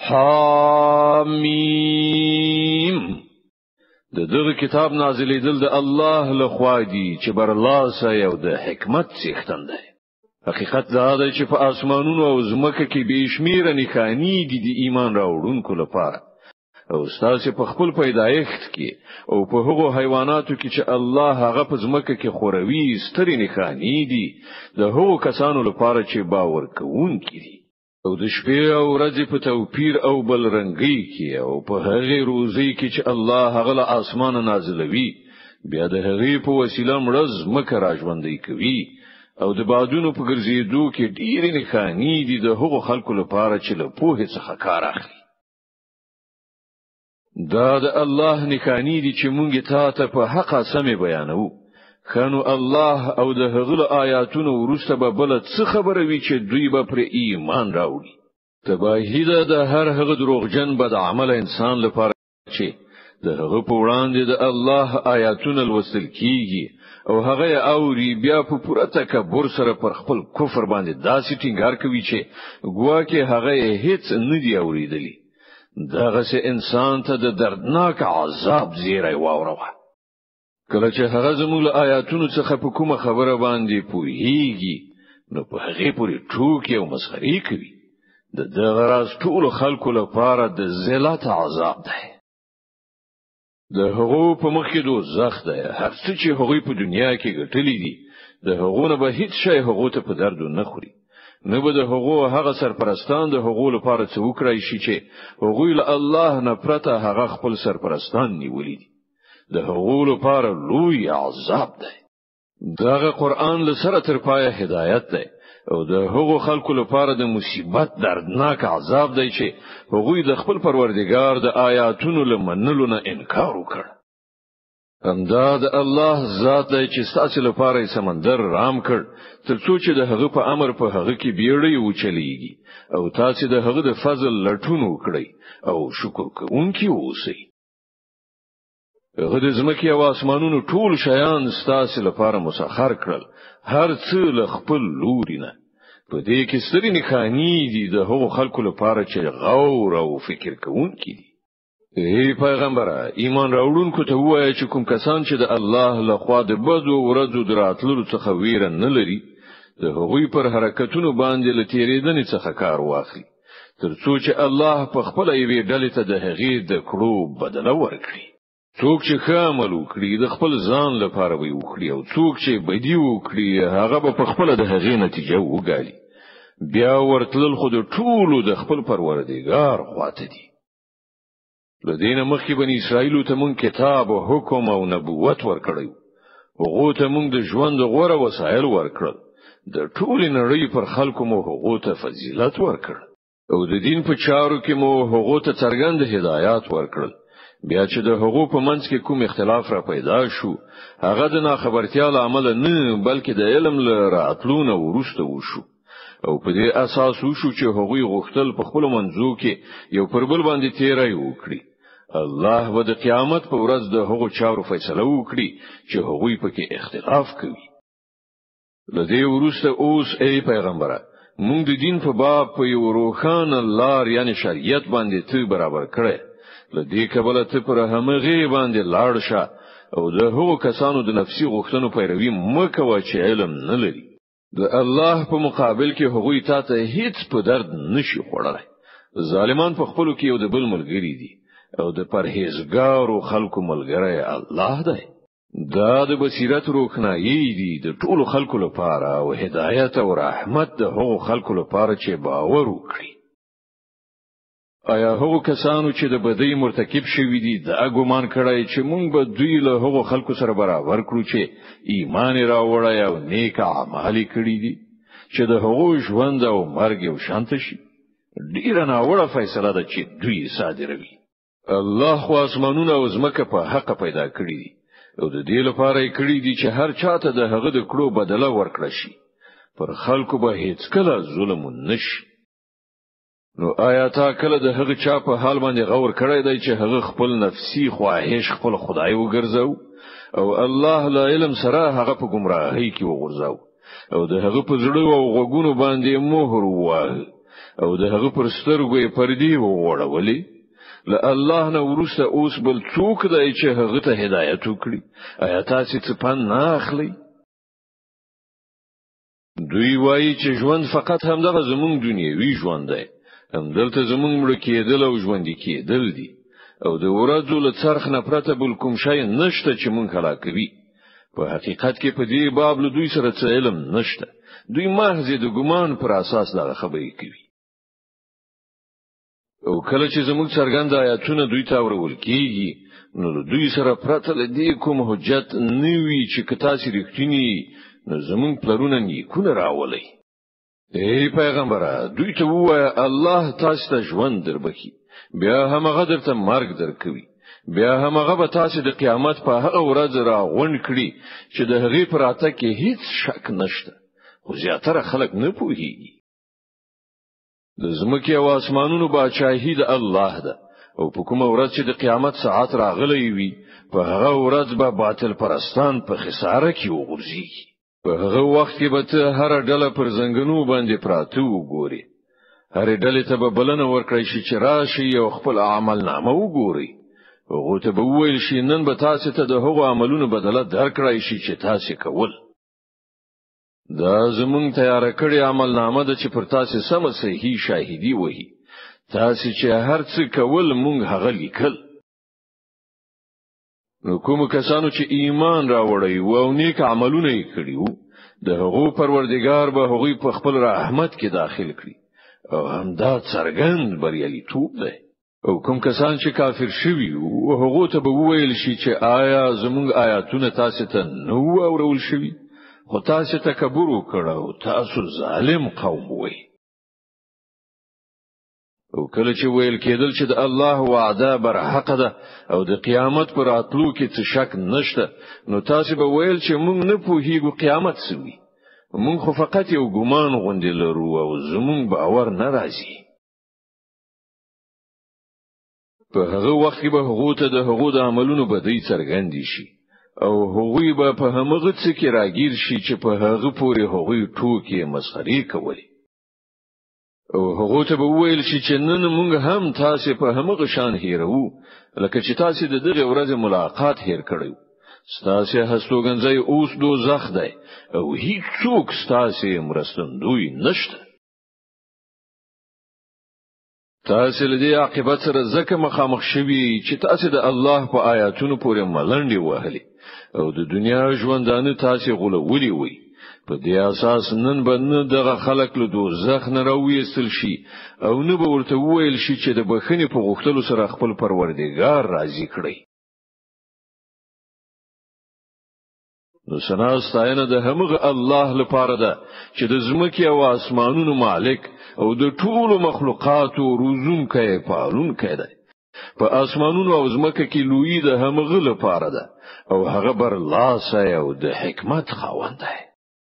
حامیم دغه کتاب نازلېدل د الله لخوا دی چې برلاسه یو د حکمت څښتن دی. حقیقت دا دی چې په اسمانونو او زمکه کې بېشمیره نښانې دي د ایمان راوړونکو لپاره او ستاسو په خپل پیدایښت کې او په هغو حیواناتو کې چې الله هغه په زمکه کې خوروي ستري نښانې دي د هغو کسانو لپاره چې باور کوونکي دي او د شپې او ورځې په توپیر او بل رنګي کې او په هغه روزي کې چې الله هغه له اسمانه نازلوي بیا د هغه په وسیله مرز مکه راځوندي کوي او د بادونو په ګرځېدو کې ډېرې نښانې دي د هغو خلکو لپاره چې له پوهې څخه کار اخلي. دا د الله نښانې دي چې مونږ ته په حق سمې بیانوو. خانو الله او د هغه آیاتونو ورسته به بل څه خبره وی چې دوی به پر ایمان راوړي. تباهی ده د هر هغه دروغجن بد عمل انسان لپاره چې د هغه په وړاندې د الله آیاتونه لوستل کیږي او هغه اوري بیا په پوره تکبر سره پر خپل کفر باندې داسې ټینګار کوي چې ګواکې هغه هیڅ نه دی اوریدلی. دغه سه انسان ته د دردناک عذاب زیری واوروه. کله چې هغه زموږ آیاتونو څخه په کومه خبره باندې پوهیږي نو په هغه پورې ټوکې او مسخري کوي. دغه راز ټول خلکو لپاره د ذلت عذاب دی. د هغو په مخ کې دوزخ دی. هر څه چې هغه په دنیا کې ګټلې دي د هغو نه به هیڅ شی هغه ته په درد نه خوري. نه به د هغو هغه سرپرستان د هغو لپاره څه وکړي شي چې هغه له الله نه پرته هغه خپل سرپرستان نیولې دي. د هغو لپاره لوی عذاب دی. دغه قرآن له سره تر پایه هدایت دی او د هغو خلکو لپاره د مصیبت دردناک عذاب دی چې هغه د خپل پروردگار د آیاتونو له منلو نه انکار وکړ. همدا د الله ذات دی چې ستاسو لپاره سمندر رام کړ ترڅو چې د هغه په امر په هغه کې بیړۍ وچلیږي او تاسو د هغه د فضل لټون وکړئ او شکر کوونکي اوسئ. هغه د ځمکې او اسمانونو ټول شیان ستاسو لپاره مسخر کړل هر څه له خپل لوري نه. په دې کې ستري نښانې دي د هغو خلکو لپاره چې غور او فکر کوونکي دي. ای پیغمبره ایمان راوړونکو ته وایي چې کوم کسان چې د الله له خوا د بدو ورځو دراتلو څخه ویره نه لري د هغوی پر حرکتونو باندې له تیریدنې څخه کار واخلي ترڅو چې الله په خپل یوې ډلې ته د هغې د کړو بدله ورکړي. څوک چې عمل وکړي د خپل ځان لپاره وي وکړي او څوک چې بدی وکړي هغه به په خپل د هغې نتیجه وګالي. بیا ورتلل خو د ټولو د خپل پروردګار خواته دي. لدین مخکې بنی اسرائیل ته مونږ کتاب او حکم او نبوت ورکړیو. هغه ته مونږ د ژوند غوړه وسایل ورکړل. د ټول نړۍ پر خلکو مو هغه ته فضیلت ورکړ او د دین په چارو کې مو هغه ته څرګند هدایت ورکړل. بیا چې د هغو په منځ کې کوم اختلاف را پیدا شو هغه د ناخبرتیا له امله نه بلکې د علم له راتلونه ورسته وشو او په دې اساس وشو چې هغوی غوښتل په خپل منځو کې یو پر بل باندې تیری وکړي. الله به د قیامت په ورځ د هغو چارو فیصله وکړي چې هغوی پکې اختلاف کوي. لدې ورسته اوس ای پیغمبره موږ د دین په باب په یو روښانه لار یعنی شریعت باندې ته برابر کړې. لدې کبله ته پر همغه باندې لاړ شه او د هغو کسانو د نفسي غوښتنو پیروي مکوه چې علم نه لري. د الله په مقابل کې هغوی ته هیڅ په درد نشي خوړلای. ظالمان په خپل کې یو د بل ملګری دي او د پرهیزګارو خلکو ملګری الله دی. دا د بصیرت روښنايي دي د ټولو خلکو لپاره او هدایت او رحمت د هغو خلکو لپاره چې باور وکړي. آیا هغو کسانو چې د بدی مرتکب شوی دي د ګومان کړای چې مونږ به دوی له هغو خلکو سره برابر کړو چې ایمان راوړی او نیک اعمال کړی دي چې د هغو ژوند او مرګ یو شانت شي؟ ډیره ناوړه فیصله ده چې دوی صادروي. الله خو اسمانونه او ځمکه په حق پیدا کړی دي او د دې لپاره یې کړی دي چې هر چاته د هغه د کړو بدله ورکړي شي. پر خلکو به هیڅ کله ظلم نشي. نو آیا تا کله د هغه چا په حال باندې غور کړی دی چې هغه خپل نفسي خواهش خپل خدای وګرځاو او الله لا علم سره هغه په گمراهۍ کې وګرځاو او د هغه په زړه او غوګونو باندې مهر ووهل او د هغه پر سترګو یې پردي وغوړولې له الله نه ورسته اوس بل څوک دی چې هغه ته هدایت وکړي آیا تاسو څه پن نه اخلي دوی وایي چې ژوند فقط همدغه زمونږ دنیوي ژوند دی همدلته زمونږ مړ کېدل او ژوند کېدل دي او د ورځو له څرخ نه پرته بل کوم شی نشته چې مونږ هلاکوي په حقیقت کې په دې باب له دوی سره څه علم نشته دوی محض د ګمان پر اساس دا خبرې کوي او کله چې زموږ څرګند آیاتونه دوی ته ورول کیږي نو دوی سره پرته له دې کوم حجت نوي چې کتا سي رښتینی نو زموږ پلرونه نیکونه راولي ای پیغمبره دوی ته وایه الله تاسو ته ژوند دربخي بیا همغه درته مرګ درکوي بیا همغه به تاسو د قیامت په هغه ورځ راغون کړي چې د هغې پراته کې هیڅ شک نشته خو زیاتره خلک نه پوهیږي د زمکه او اسمانونو بادشاہي د الله ده او په کومه ورځ چې د قیامت ساعت راغلی وي په هغه ورځ به باطل پرستان په خساره کې وغورځي په هغه وخت کې به ته هر ډله پر زنګنو باندې پراته وګوري هر ډله ته به بلنه ورکړی شي چې راشي او خپل اعمال نامه وګوري هغه ته به ویل شي نن به تاسو ته د هغو عملونو بدله درکړی شي چې تاسو کول دا زمون تیار کړی عمل نامه د چې پر تاسو سم صحیح شاهدی وਹੀ تاسو چې هر څه کول مونږ هغه لیکل نو کوم کسانو چې ایمان راوړی او نیک عملونه یې کړیو د هغو پروردگار به هغوی په خپل رحمت کې داخل کړي او همدا څرګند بریالیتوب دی او کوم کسان چې کافر شوي او هغه ته به ویل شي چې آیا زموږ آیاتونه تاسو ته نو اورول شوي خو تاسو تکبر وکړو تاسو ظالم قوم وئ او کله چې ویل کېدل چې د الله وعده بر حق ده او د قیامت پر اتلو کې څه شک نشته نو تاسو به ویل چې موږ نه پوهیږو قیامت څه وي موږ خو فقط یو ګمان غوندې لرو او زموږ باور ناراضي په هغه وخت کې به هغه ته د هغو د عملونو بدی څرګند شي او هغوی به په همغه څه کې راګیر شي چې په هغه پورې هغوی ټوکې مسخري کوي او هغه ته به ویل شي چې نن موږ هم تاسو په همغه شان هیرو لکه چې تاسو د دغه ورځې ملاقات هیر کړو ستاسو هستوګنځي اوس دوزخ دی او هیڅ څوک ستاسو مرستندوی نشته تاسو له دې عاقبت سره ځکه مخامخ شوي چې تاسو د الله په آیاتونو پورې ملنډي وهلي او د دنیا ژوندانه تاسو غولولي وي په دې اساس نن به نه دغه خلک له دوزخ نه راوېستل شي او نه به ورته ویل شي چې د بخښنې په غوښتلو سره خپل پروردګار راضي کړي نو سناستاینه د همغه الله لپاره ده چې د زمکه او اسمانونو مالک او د ټولو مخلوقاتو روزونکی پالونکی دی په اسمانونو او زمکه کې لوی د همغه لپاره ده او هغه بر لاسه او د حکمت خاوند دی